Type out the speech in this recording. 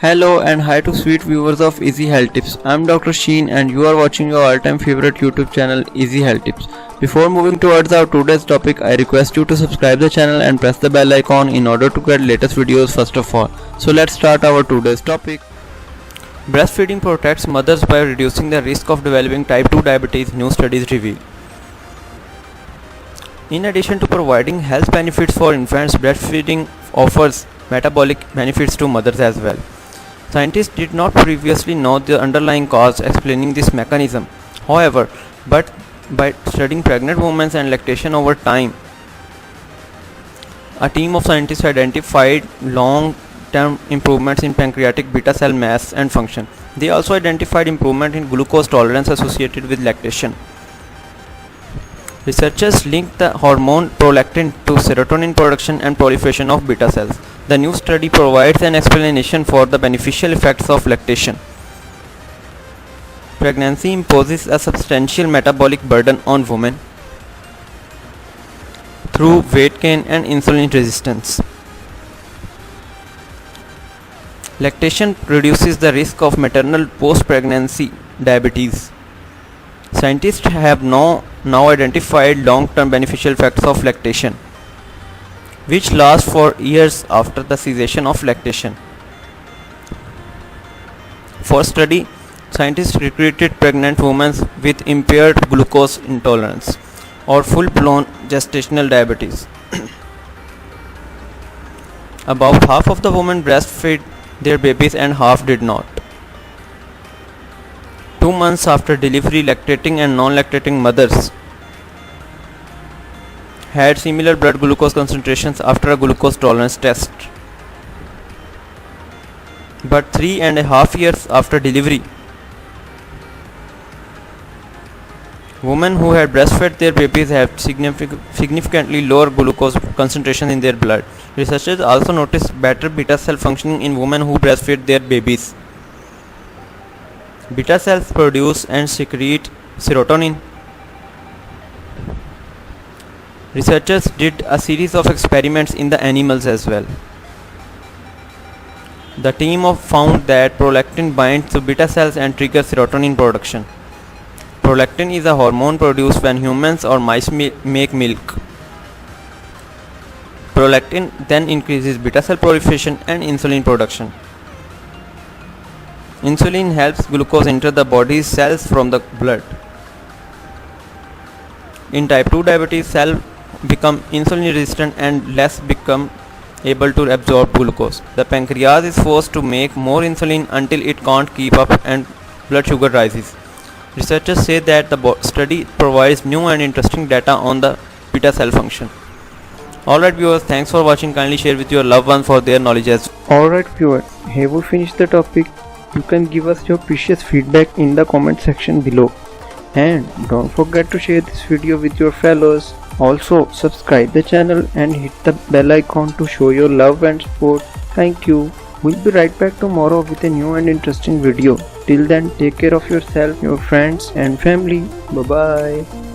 Hello and hi to sweet viewers of Easy Health Tips. I'm Dr. Sheen and you are watching your all-time favorite YouTube channel Easy Health Tips. Before moving towards our today's topic, I request you to subscribe the channel and press the bell icon in order to get latest videos first of all. So let's start our today's topic. Breastfeeding protects mothers by reducing the risk of developing type 2 diabetes, new studies reveal. In addition to providing health benefits for infants, breastfeeding offers metabolic benefits to mothers as well. Scientists did not previously know the underlying cause explaining this mechanism. However, but by studying pregnant women and lactation over time, a team of scientists identified long-term improvements in pancreatic beta cell mass and function. They also identified improvement in glucose tolerance associated with lactation. Researchers linked the hormone prolactin to serotonin production and proliferation of beta cells. The new study provides an explanation for the beneficial effects of lactation. Pregnancy imposes a substantial metabolic burden on women through weight gain and insulin resistance. Lactation reduces the risk of maternal post-pregnancy diabetes. Scientists have now identified long-term beneficial effects of lactation, which last for years after the cessation of lactation. For study, scientists recruited pregnant women with impaired glucose intolerance or full-blown gestational diabetes. About half of the women breastfed their babies and half did not. 2 months after delivery, lactating and non-lactating mothers had similar blood glucose concentrations after a glucose tolerance test. But 3.5 years after delivery, women who had breastfed their babies have significantly lower glucose concentration in their blood. Researchers also noticed better beta cell functioning in women who breastfed their babies. Beta cells produce and secrete serotonin. Researchers did a series of experiments in the animals as well. The team found that prolactin binds to beta cells and triggers serotonin production. Prolactin is a hormone produced when humans or mice make milk. Prolactin then increases beta cell proliferation and insulin production. Insulin helps glucose enter the body's cells from the blood. In type 2 diabetes, cells become insulin resistant and less become able to absorb glucose. The pancreas is forced to make more insulin until it can't keep up and blood sugar rises. Researchers say that the study provides new and interesting data on the beta cell function. Alright viewers, thanks for watching. Kindly share with your loved ones for their knowledge as well. Alright viewers, have we finished the topic? You can give us your precious feedback in the comment section below. And don't forget to share this video with your fellows. Also subscribe the channel and hit the bell icon to show your love and support. Thank you. We'll be right back tomorrow with a new and interesting video. Till then, take care of yourself, your friends and family. Bye bye.